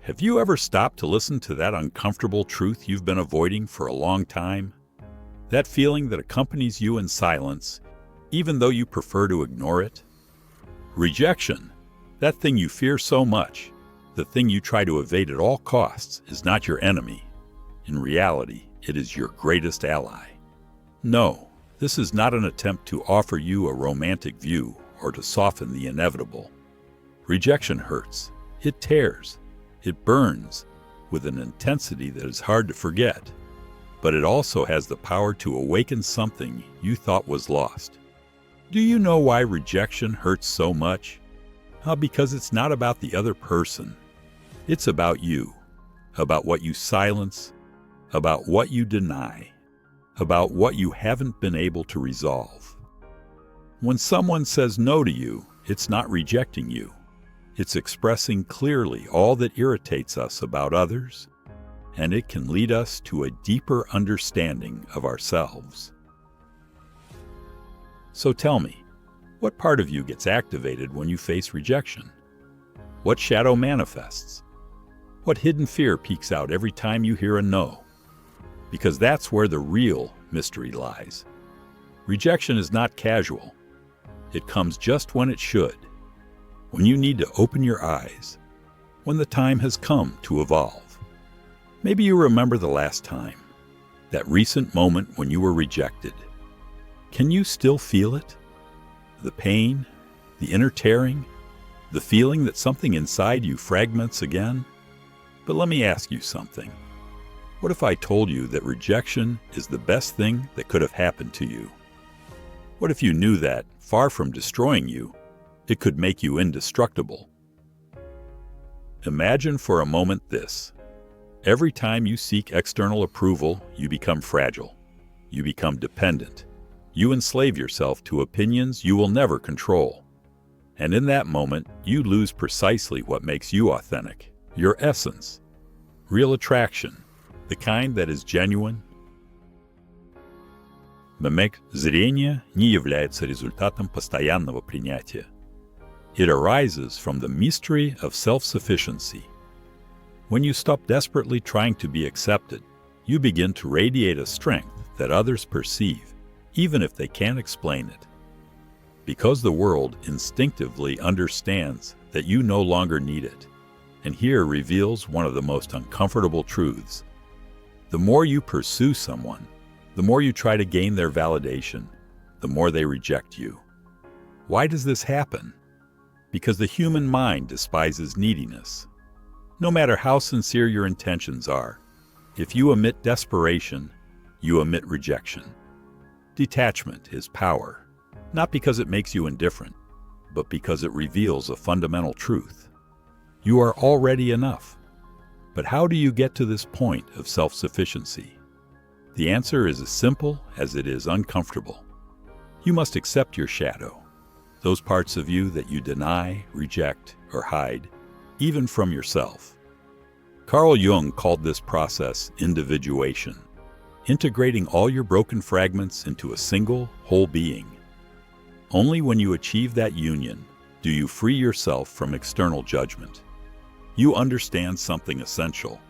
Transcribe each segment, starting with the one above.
Have you ever stopped to listen to that uncomfortable truth you've been avoiding for a long time? That feeling that accompanies you in silence, even though you prefer to ignore it? Rejection, that thing you fear so much, the thing you try to evade at all costs, is not your enemy. In reality, it is your greatest ally. No, this is not an attempt to offer you a romantic view or to soften the inevitable. Rejection hurts, it tears, it burns with an intensity that is hard to forget, but it also has the power to awaken something you thought was lost. Do you know why rejection hurts so much? Because it's not about the other person. It's about you, about what you silence, about what you deny, about what you haven't been able to resolve. When someone says no to you, it's not rejecting you. It's expressing clearly all that irritates us about others, and it can lead us to a deeper understanding of ourselves. So tell me, what part of you gets activated when you face rejection? What shadow manifests? What hidden fear peeks out every time you hear a no? Because that's where the real mystery lies. Rejection is not casual. It comes just when it should, when you need to open your eyes, when the time has come to evolve. Maybe you remember the last time, that recent moment when you were rejected. Can you still feel it? The pain, the inner tearing, the feeling that something inside you fragments again? But let me ask you something. What if I told you that rejection is the best thing that could have happened to you? What if you knew that, far from destroying you, it could make you indestructible? Imagine for a moment this. Every time you seek external approval, you become fragile. You become dependent. You enslave yourself to opinions you will never control. And in that moment, you lose precisely what makes you authentic, your essence, real attraction, the kind that is genuine. Мимик зрения не является результатом постоянного принятия. It arises from the mystery of self-sufficiency. When you stop desperately trying to be accepted, you begin to radiate a strength that others perceive, even if they can't explain it. Because the world instinctively understands that you no longer need it, and here reveals one of the most uncomfortable truths. The more you pursue someone, the more you try to gain their validation, the more they reject you. Why does this happen? Because the human mind despises neediness. No matter how sincere your intentions are, if you emit desperation, you emit rejection. Detachment is power, not because it makes you indifferent, but because it reveals a fundamental truth. You are already enough. But how do you get to this point of self-sufficiency? The answer is as simple as it is uncomfortable. You must accept your shadow, those parts of you that you deny, reject, or hide, even from yourself. Carl Jung called this process individuation, integrating all your broken fragments into a single, whole being. Only when you achieve that union do you free yourself from external judgment. You understand something essential.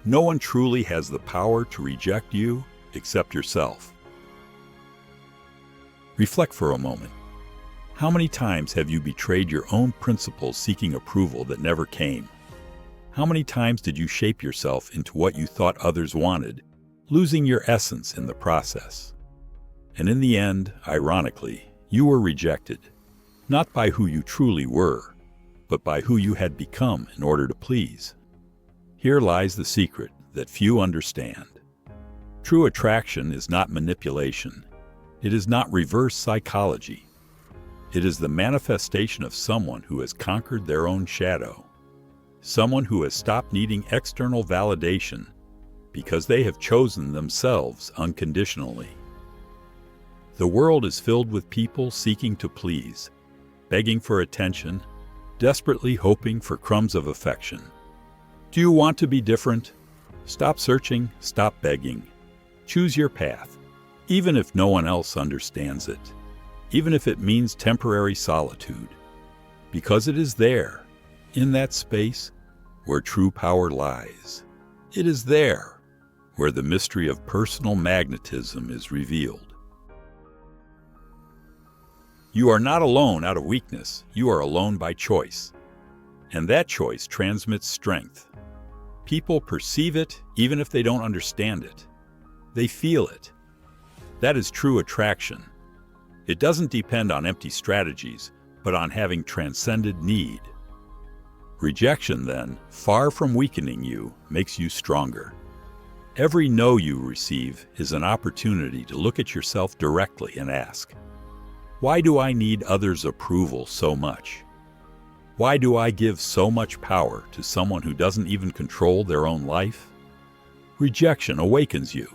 No one truly has the power to reject you except yourself. Reflect for a moment. How many times have you betrayed your own principles seeking approval that never came? How many times did you shape yourself into what you thought others wanted, losing your essence in the process? And in the end, ironically, you were rejected, not by who you truly were, but by who you had become in order to please. Here lies the secret that few understand. True attraction is not manipulation. It is not reverse psychology. It is the manifestation of someone who has conquered their own shadow. Someone who has stopped needing external validation because they have chosen themselves unconditionally. The world is filled with people seeking to please, begging for attention, desperately hoping for crumbs of affection. Do you want to be different? Stop searching, stop begging. Choose your path, even if no one else understands it, even if it means temporary solitude. Because it is there, in that space, where true power lies. It is there where the mystery of personal magnetism is revealed. You are not alone out of weakness. You are alone by choice. And that choice transmits strength. People perceive it even if they don't understand it. They feel it. That is true attraction. It doesn't depend on empty strategies, but on having transcended need. Rejection, then, far from weakening you, makes you stronger. Every no you receive is an opportunity to look at yourself directly and ask, why do I need others' approval so much? Why do I give so much power to someone who doesn't even control their own life? Rejection awakens you.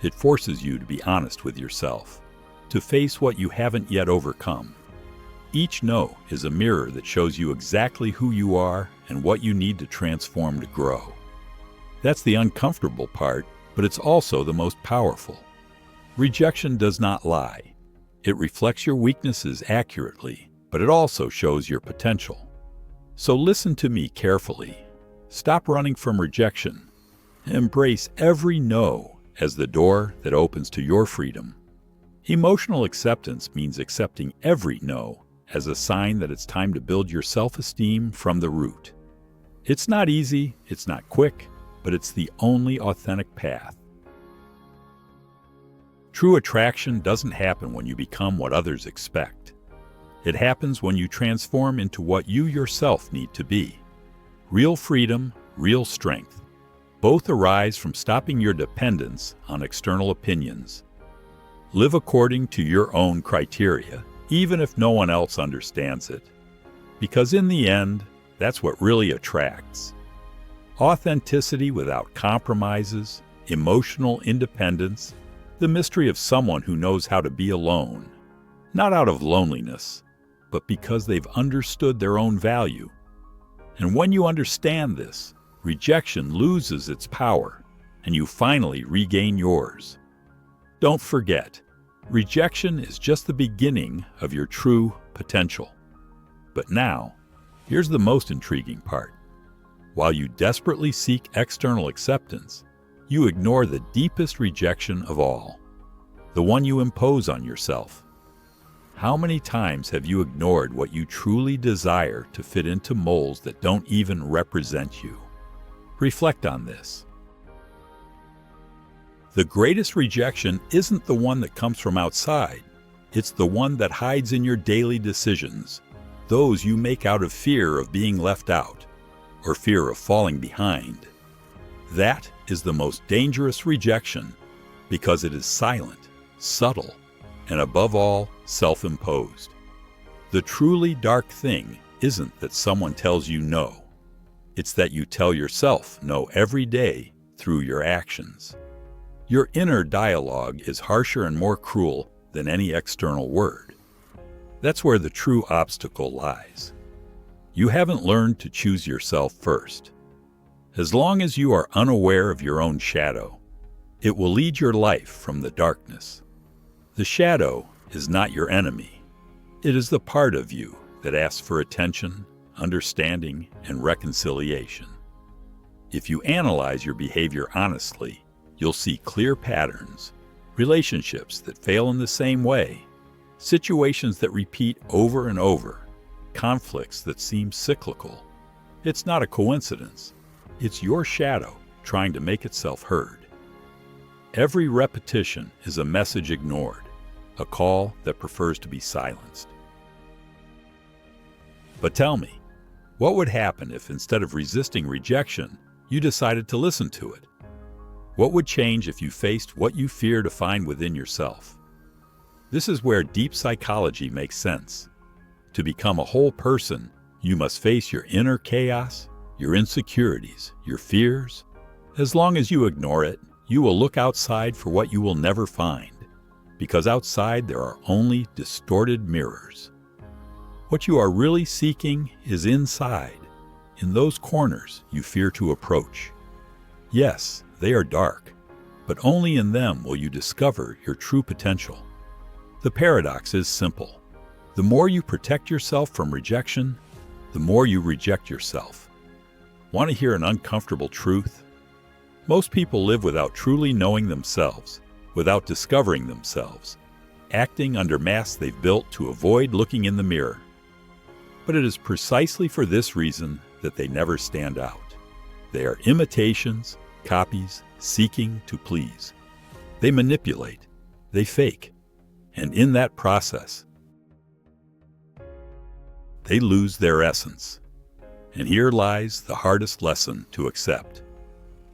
It forces you to be honest with yourself, to face what you haven't yet overcome. Each no is a mirror that shows you exactly who you are and what you need to transform to grow. That's the uncomfortable part, but it's also the most powerful. Rejection does not lie. It reflects your weaknesses accurately, but it also shows your potential. So listen to me carefully. Stop running from rejection. Embrace every no as the door that opens to your freedom. Emotional acceptance means accepting every no as a sign that it's time to build your self-esteem from the root. It's not easy, it's not quick, but it's the only authentic path. True attraction doesn't happen when you become what others expect. It happens when you transform into what you yourself need to be. Real freedom, real strength. Both arise from stopping your dependence on external opinions. Live according to your own criteria, even if no one else understands it. Because in the end, that's what really attracts. Authenticity without compromises, emotional independence, the mystery of someone who knows how to be alone, not out of loneliness, but because they've understood their own value. And when you understand this, rejection loses its power, and you finally regain yours. Don't forget, rejection is just the beginning of your true potential. But now, here's the most intriguing part. While you desperately seek external acceptance, you ignore the deepest rejection of all, the one you impose on yourself. How many times have you ignored what you truly desire to fit into molds that don't even represent you? Reflect on this. The greatest rejection isn't the one that comes from outside. It's the one that hides in your daily decisions, those you make out of fear of being left out or fear of falling behind. That is the most dangerous rejection because it is silent, subtle, and above all, self-imposed. The truly dark thing isn't that someone tells you no. It's that you tell yourself no every day through your actions. Your inner dialogue is harsher and more cruel than any external word. That's where the true obstacle lies. You haven't learned to choose yourself first. As long as you are unaware of your own shadow, it will lead your life from the darkness. The shadow is not your enemy. It is the part of you that asks for attention, understanding, and reconciliation. If you analyze your behavior honestly, you'll see clear patterns, relationships that fail in the same way, situations that repeat over and over, conflicts that seem cyclical. It's not a coincidence. It's your shadow trying to make itself heard. Every repetition is a message ignored, a call that prefers to be silenced. But tell me, what would happen if instead of resisting rejection, you decided to listen to it? What would change if you faced what you fear to find within yourself? This is where deep psychology makes sense. To become a whole person, you must face your inner chaos, your insecurities, your fears. As long as you ignore it, you will look outside for what you will never find, because outside there are only distorted mirrors. What you are really seeking is inside, in those corners you fear to approach. Yes, they are dark, but only in them will you discover your true potential. The paradox is simple. The more you protect yourself from rejection, the more you reject yourself. Want to hear an uncomfortable truth? Most people live without truly knowing themselves, without discovering themselves, acting under masks they've built to avoid looking in the mirror. But it is precisely for this reason that they never stand out. They are imitations, copies, seeking to please. They manipulate, they fake, and in that process, they lose their essence. And here lies the hardest lesson to accept.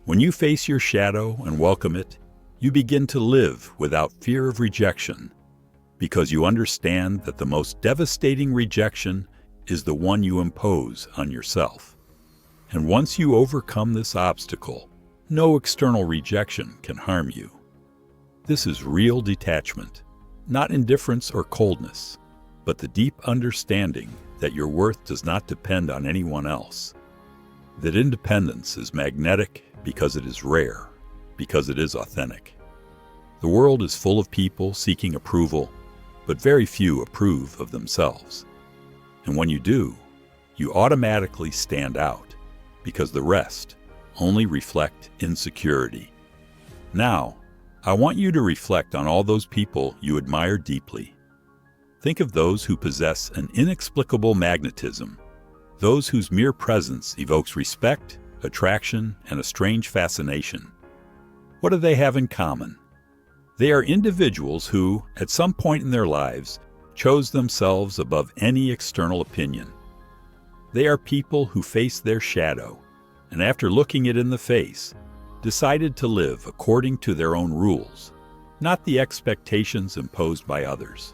When you face your shadow and welcome it, you begin to live without fear of rejection, because you understand that the most devastating rejection is the one you impose on yourself. And once you overcome this obstacle, no external rejection can harm you. This is real detachment, not indifference or coldness, but the deep understanding that your worth does not depend on anyone else. That independence is magnetic because it is rare, because it is authentic. The world is full of people seeking approval, but very few approve of themselves. And when you do, you automatically stand out, because the rest only reflect insecurity. Now, I want you to reflect on all those people you admire deeply. Think of those who possess an inexplicable magnetism, those whose mere presence evokes respect, attraction, and a strange fascination. What do they have in common? They are individuals who, at some point in their lives, chose themselves above any external opinion. They are people who faced their shadow, and after looking it in the face, decided to live according to their own rules, not the expectations imposed by others.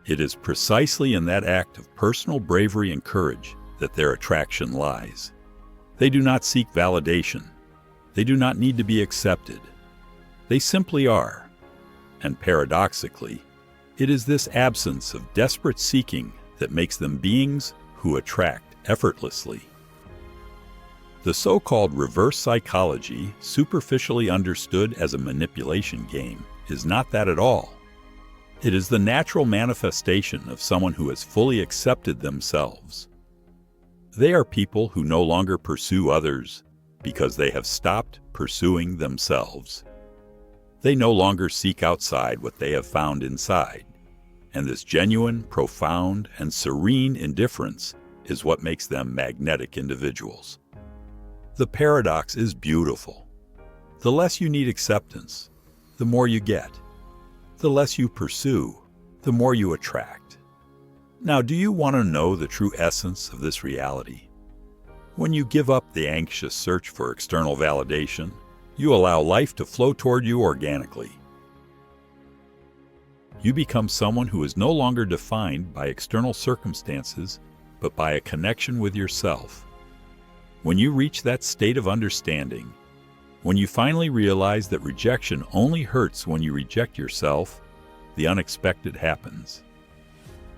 It is precisely in that act of personal bravery and courage that their attraction lies. They do not seek validation. They do not need to be accepted. They simply are. And paradoxically, it is this absence of desperate seeking that makes them beings who attract effortlessly. The so-called reverse psychology, superficially understood as a manipulation game, is not that at all. It is the natural manifestation of someone who has fully accepted themselves. They are people who no longer pursue others because they have stopped pursuing themselves. They no longer seek outside what they have found inside, and this genuine, profound, and serene indifference is what makes them magnetic individuals. The paradox is beautiful. The less you need acceptance, the more you get. The less you pursue, the more you attract. Now, do you want to know the true essence of this reality? When you give up the anxious search for external validation, you allow life to flow toward you organically. You become someone who is no longer defined by external circumstances, but by a connection with yourself. When you reach that state of understanding, when you finally realize that rejection only hurts when you reject yourself, the unexpected happens.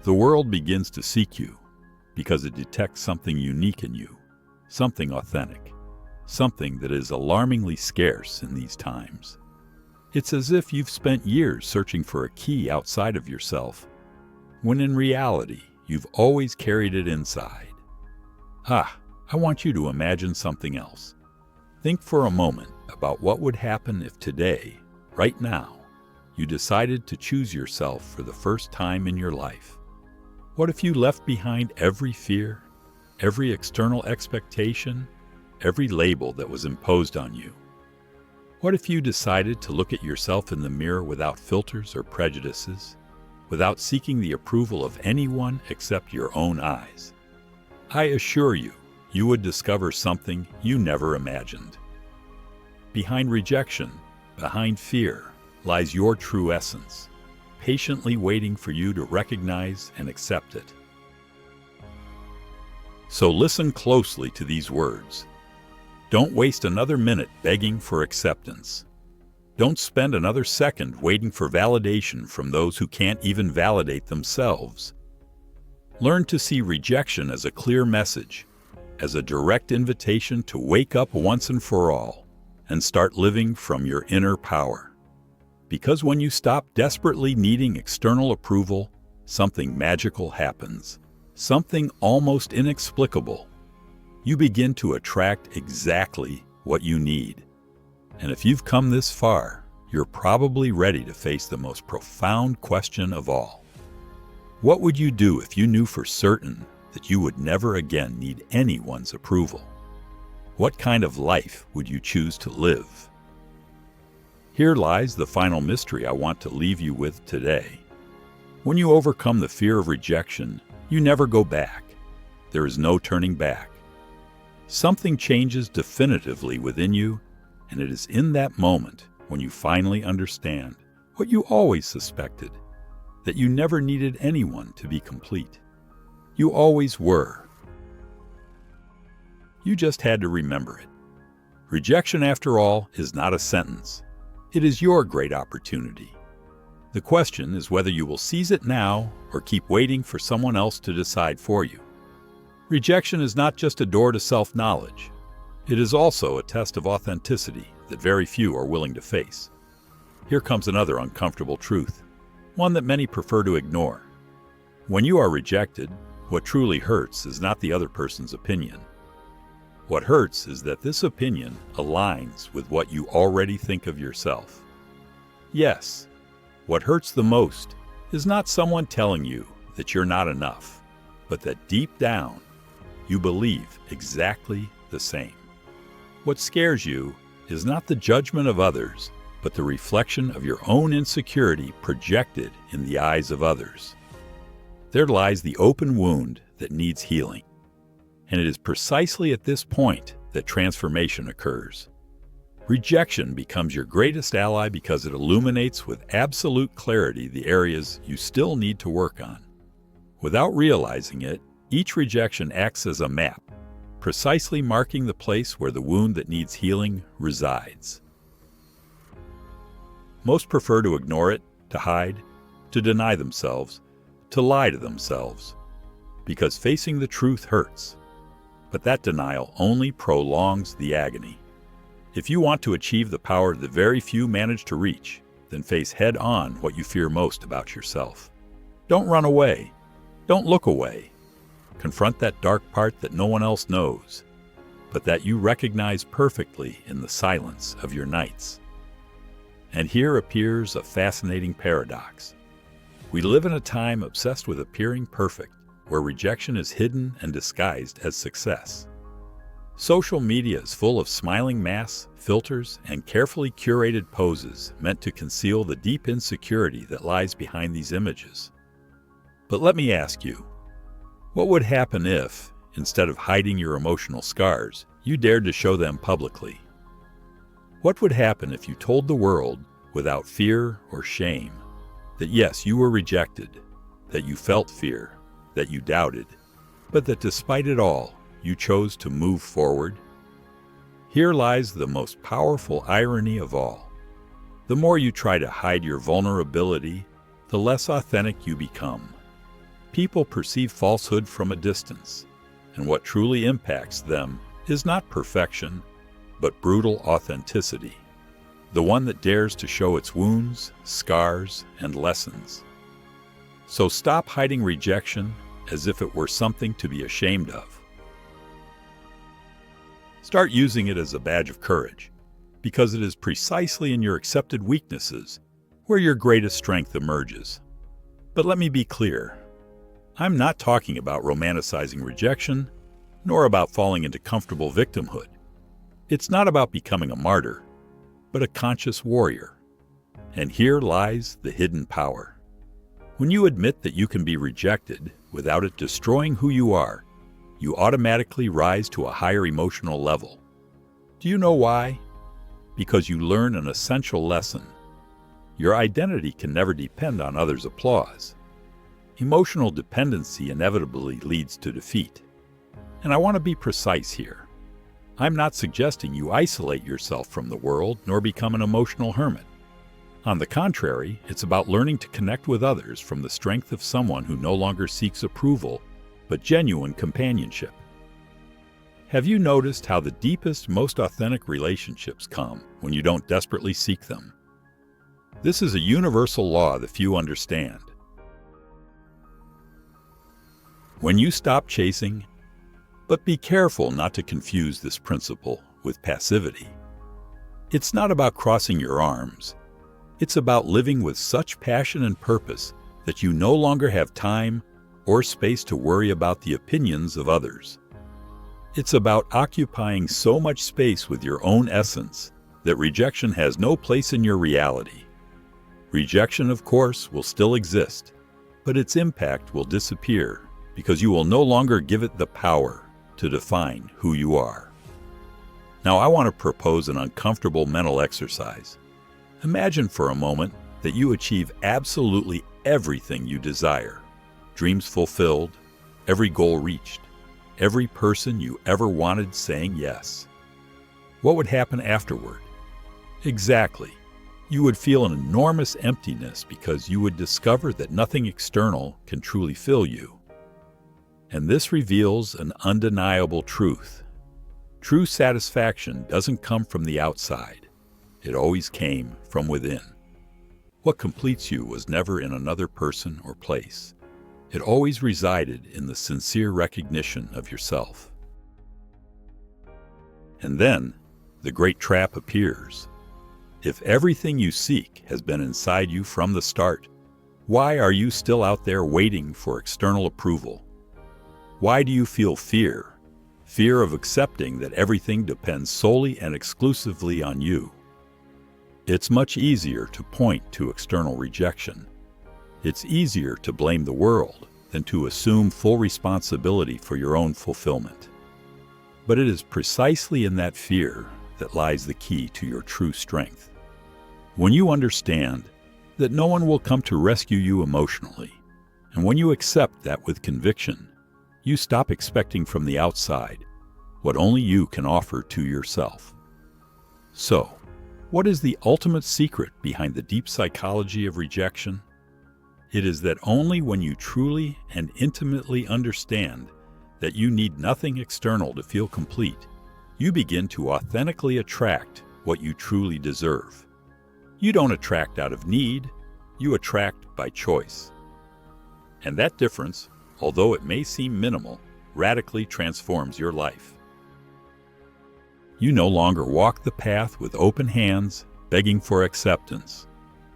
The world begins to seek you because it detects something unique in you, something authentic, something that is alarmingly scarce in these times. It's as if you've spent years searching for a key outside of yourself, when in reality, you've always carried it inside. I want you to imagine something else. Think for a moment about what would happen if today, right now, you decided to choose yourself for the first time in your life. What if you left behind every fear, every external expectation, every label that was imposed on you? What if you decided to look at yourself in the mirror without filters or prejudices, without seeking the approval of anyone except your own eyes? I assure you, you would discover something you never imagined. Behind rejection, behind fear, lies your true essence, patiently waiting for you to recognize and accept it. So listen closely to these words. Don't waste another minute begging for acceptance. Don't spend another second waiting for validation from those who can't even validate themselves. Learn to see rejection as a clear message, as a direct invitation to wake up once and for all and start living from your inner power. Because when you stop desperately needing external approval, something magical happens, something almost inexplicable. you begin to attract exactly what you need. And if you've come this far, you're probably ready to face the most profound question of all. What would you do if you knew for certain that you would never again need anyone's approval? What kind of life would you choose to live? Here lies the final mystery I want to leave you with today. When you overcome the fear of rejection, you never go back. There is no turning back. Something changes definitively within you, and it is in that moment when you finally understand what you always suspected, that you never needed anyone to be complete. You always were. You just had to remember it. Rejection, after all, is not a sentence. It is your great opportunity. The question is whether you will seize it now or keep waiting for someone else to decide for you. Rejection is not just a door to self-knowledge. It is also a test of authenticity that very few are willing to face. Here comes another uncomfortable truth, one that many prefer to ignore. When you are rejected, what truly hurts is not the other person's opinion. What hurts is that this opinion aligns with what you already think of yourself. Yes, what hurts the most is not someone telling you that you're not enough, but that deep down, you believe exactly the same. What scares you is not the judgment of others, but the reflection of your own insecurity projected in the eyes of others. There lies the open wound that needs healing. And it is precisely at this point that transformation occurs. Rejection becomes your greatest ally because it illuminates with absolute clarity the areas you still need to work on. Without realizing it, each rejection acts as a map, precisely marking the place where the wound that needs healing resides. Most prefer to ignore it, to hide, to deny themselves, to lie to themselves, because facing the truth hurts. But that denial only prolongs the agony. If you want to achieve the power that very few manage to reach, then face head-on what you fear most about yourself. Don't run away. Don't look away. Confront that dark part that no one else knows, but that you recognize perfectly in the silence of your nights. And here appears a fascinating paradox. We live in a time obsessed with appearing perfect, where rejection is hidden and disguised as success. Social media is full of smiling masks, filters, and carefully curated poses meant to conceal the deep insecurity that lies behind these images. But let me ask you, what would happen if, instead of hiding your emotional scars, you dared to show them publicly? What would happen if you told the world, without fear or shame, that yes, you were rejected, that you felt fear, that you doubted, but that despite it all, you chose to move forward? Here lies the most powerful irony of all. The more you try to hide your vulnerability, the less authentic you become. People perceive falsehood from a distance, and what truly impacts them is not perfection, but brutal authenticity, the one that dares to show its wounds, scars, and lessons. So stop hiding rejection as if it were something to be ashamed of. Start using it as a badge of courage, because it is precisely in your accepted weaknesses where your greatest strength emerges. But let me be clear, I'm not talking about romanticizing rejection, nor about falling into comfortable victimhood. It's not about becoming a martyr, but a conscious warrior. And here lies the hidden power. When you admit that you can be rejected without it destroying who you are, you automatically rise to a higher emotional level. Do you know why? Because you learn an essential lesson. Your identity can never depend on others' applause. Emotional dependency inevitably leads to defeat. And I want to be precise here. I'm not suggesting you isolate yourself from the world nor become an emotional hermit. On the contrary, it's about learning to connect with others from the strength of someone who no longer seeks approval, but genuine companionship. Have you noticed how the deepest, most authentic relationships come when you don't desperately seek them? This is a universal law that few understand. When you stop chasing, But be careful not to confuse this principle with passivity. It's not about crossing your arms. It's about living with such passion and purpose that you no longer have time or space to worry about the opinions of others. It's about occupying so much space with your own essence that rejection has no place in your reality. Rejection, of course, will still exist, but its impact will disappear because you will no longer give it the power to define who you are. Now, I want to propose an uncomfortable mental exercise. Imagine for a moment that you achieve absolutely everything you desire. Dreams fulfilled, every goal reached, every person you ever wanted saying yes. What would happen afterward? Exactly. You would feel an enormous emptiness because you would discover that nothing external can truly fill you. And this reveals an undeniable truth. True satisfaction doesn't come from the outside. It always came from within. What completes you was never in another person or place. It always resided in the sincere recognition of yourself. And then, the great trap appears. If everything you seek has been inside you from the start, why are you still out there waiting for external approval? Why do you feel fear? Fear of accepting that everything depends solely and exclusively on you. It's much easier to point to external rejection. It's easier to blame the world than to assume full responsibility for your own fulfillment. But it is precisely in that fear that lies the key to your true strength. When you understand that no one will come to rescue you emotionally, and when you accept that with conviction, you stop expecting from the outside what only you can offer to yourself. So, what is the ultimate secret behind the deep psychology of rejection? It is that only when you truly and intimately understand that you need nothing external to feel complete, you begin to authentically attract what you truly deserve. You don't attract out of need, you attract by choice. And that difference, although it may seem minimal, radically transforms your life. You no longer walk the path with open hands, begging for acceptance.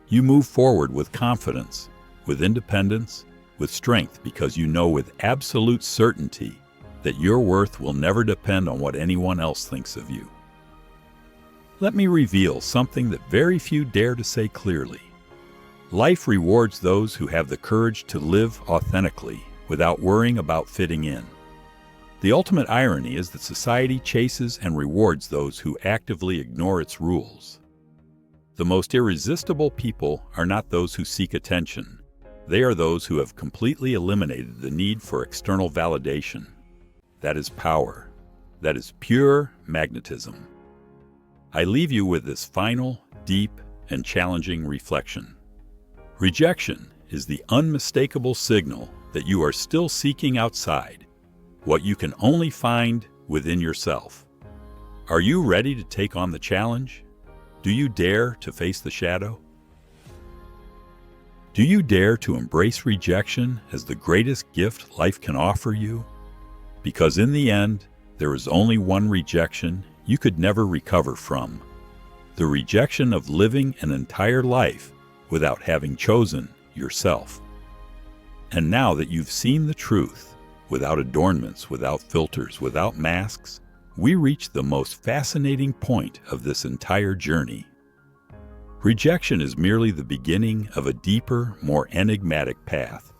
You move forward with confidence, with independence, with strength, because you know with absolute certainty that your worth will never depend on what anyone else thinks of you. Let me reveal something that very few dare to say clearly. Life rewards those who have the courage to live authentically without worrying about fitting in. The ultimate irony is that society chases and rewards those who actively ignore its rules. The most irresistible people are not those who seek attention. They are those who have completely eliminated the need for external validation. That is power. That is pure magnetism. I leave you with this final, deep, and challenging reflection. Rejection is the unmistakable signal that you are still seeking outside, what you can only find within yourself. Are you ready to take on the challenge? Do you dare to face the shadow? Do you dare to embrace rejection as the greatest gift life can offer you? Because in the end, there is only one rejection you could never recover from: the rejection of living an entire life without having chosen yourself. And now that you've seen the truth, without adornments, without filters, without masks, we reach the most fascinating point of this entire journey. Rejection is merely the beginning of a deeper, more enigmatic path.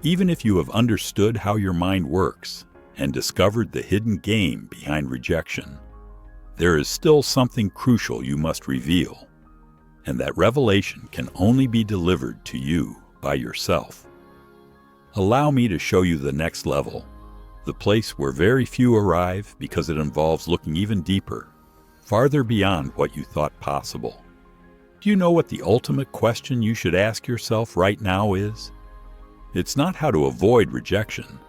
Even if you have understood how your mind works and discovered the hidden game behind rejection, there is still something crucial you must reveal, and that revelation can only be delivered to you by yourself. Allow me to show you the next level, the place where very few arrive because it involves looking even deeper, farther beyond what you thought possible. Do you know what the ultimate question you should ask yourself right now is? It's not how to avoid rejection,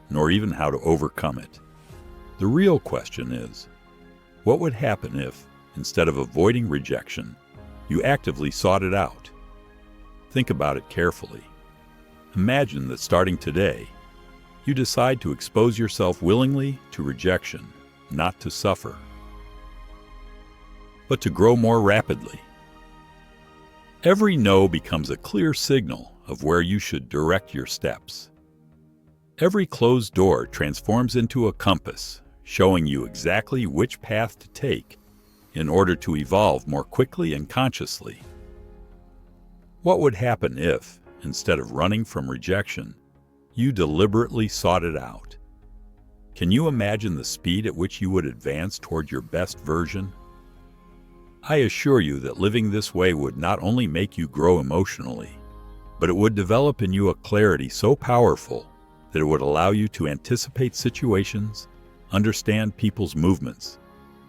nor even how to overcome it. The real question is, what would happen if, instead of avoiding rejection, you actively sought it out? Think about it carefully. Imagine that starting today, You decide to expose yourself willingly to rejection, not to suffer, but to grow more rapidly. Every no becomes a clear signal of where you should direct your steps. Every closed door transforms into a compass, showing you exactly which path to take in order to evolve more quickly and consciously. What would happen if, instead of running from rejection, you deliberately sought it out? Can you imagine the speed at which you would advance toward your best version? I assure you that living this way would not only make you grow emotionally, but it would develop in you a clarity so powerful that it would allow you to anticipate situations, understand people's movements,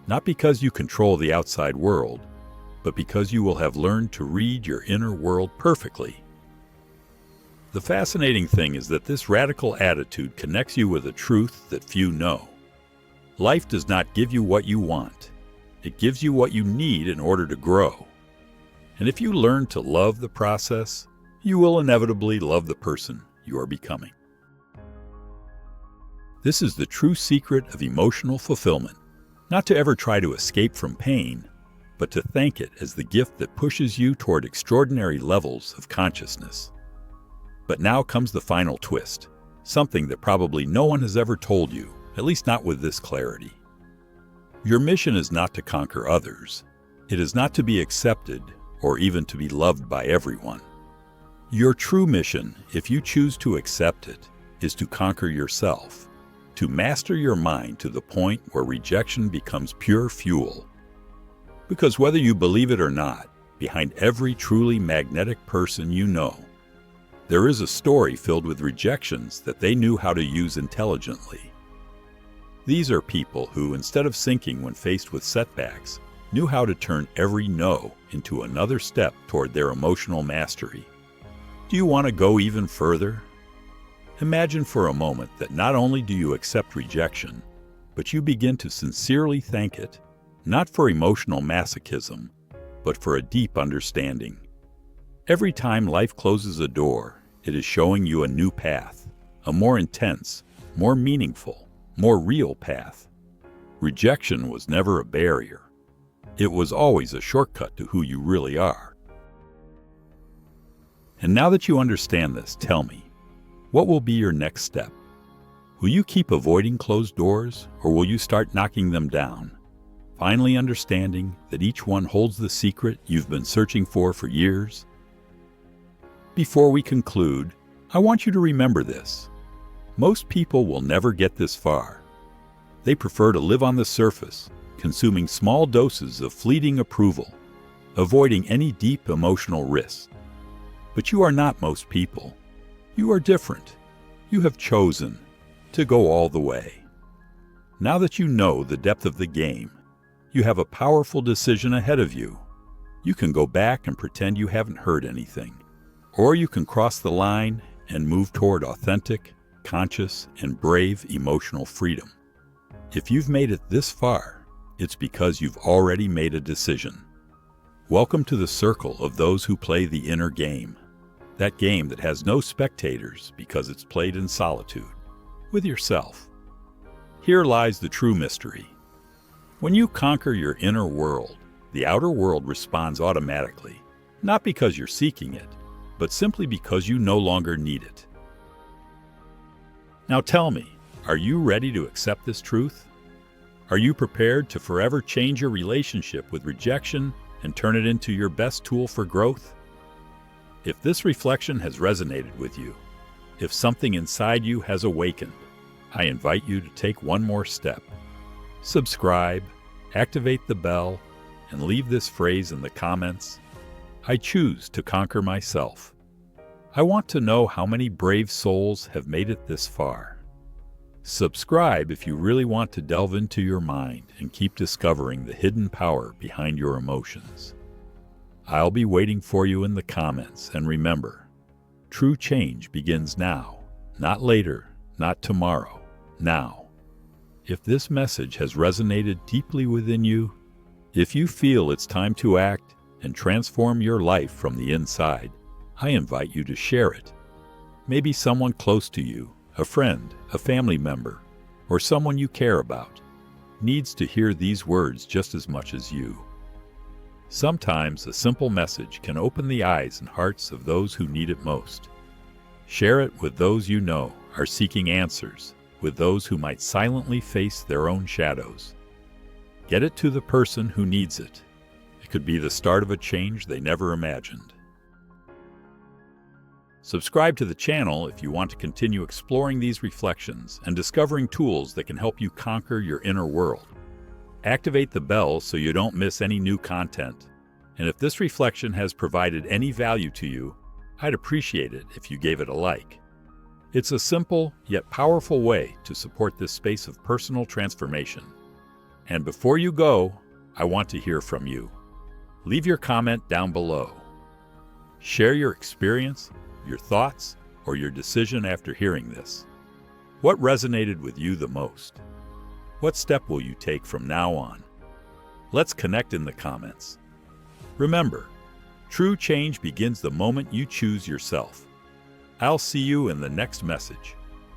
not because you control the outside world, but because you will have learned to read your inner world perfectly. The fascinating thing is that this radical attitude connects you with a truth that few know. Life does not give you what you want. It gives you what you need in order to grow. And if you learn to love the process, you will inevitably love the person you are becoming. This is the true secret of emotional fulfillment. Not to ever try to escape from pain, but to thank it as the gift that pushes you toward extraordinary levels of consciousness. But now comes the final twist, something that probably no one has ever told you, at least not with this clarity. Your mission is not to conquer others. It is not to be accepted or even to be loved by everyone. Your true mission, if you choose to accept it, is to conquer yourself, to master your mind to the point where rejection becomes pure fuel. Because whether you believe it or not, behind every truly magnetic person you know, there is a story filled with rejections that they knew how to use intelligently. These are people who, instead of sinking when faced with setbacks, knew how to turn every no into another step toward their emotional mastery. Do you want to go even further? Imagine for a moment that not only do you accept rejection, but you begin to sincerely thank it, not for emotional masochism, but for a deep understanding. Every time life closes a door, it is showing you a new path, a more intense, more meaningful, more real path. Rejection was never a barrier. It was always a shortcut to who you really are. And now that you understand this, tell me, what will be your next step? Will you keep avoiding closed doors, or will you start knocking them down, finally understanding that each one holds the secret you've been searching for years? Before we conclude, I want you to remember this. Most people will never get this far. They prefer to live on the surface, consuming small doses of fleeting approval, avoiding any deep emotional risk. But you are not most people. You are different. You have chosen to go all the way. Now that you know the depth of the game, you have a powerful decision ahead of you. You can go back and pretend you haven't heard anything, or you can cross the line and move toward authentic, conscious, and brave emotional freedom. If you've made it this far, it's because you've already made a decision. Welcome to the circle of those who play the inner game. That game that has no spectators because it's played in solitude, with yourself. Here lies the true mystery. When you conquer your inner world, the outer world responds automatically, not because you're seeking it, but simply because you no longer need it. Now tell me, are you ready to accept this truth? Are you prepared to forever change your relationship with rejection and turn it into your best tool for growth? If this reflection has resonated with you, if something inside you has awakened, I invite you to take one more step. Subscribe, activate the bell, and leave this phrase in the comments. I choose to conquer myself. I want to know how many brave souls have made it this far. Subscribe if you really want to delve into your mind and keep discovering the hidden power behind your emotions. I'll be waiting for you in the comments, and remember, true change begins now, not later, not tomorrow, now. If this message has resonated deeply within you, if you feel it's time to act and transform your life from the inside, I invite you to share it. Maybe someone close to you, a friend, a family member, or someone you care about, needs to hear these words just as much as you. Sometimes a simple message can open the eyes and hearts of those who need it most. Share it with those you know are seeking answers, with those who might silently face their own shadows. Get it to the person who needs it. It could be the start of a change they never imagined. Subscribe to the channel if you want to continue exploring these reflections and discovering tools that can help you conquer your inner world. Activate the bell so you don't miss any new content. And if this reflection has provided any value to you, I'd appreciate it if you gave it a like. It's a simple yet powerful way to support this space of personal transformation. And before you go, I want to hear from you. Leave your comment down below. Share your experience, your thoughts, or your decision after hearing this. What resonated with you the most? What step will you take from now on? Let's connect in the comments. Remember, true change begins the moment you choose yourself. I'll see you in the next message.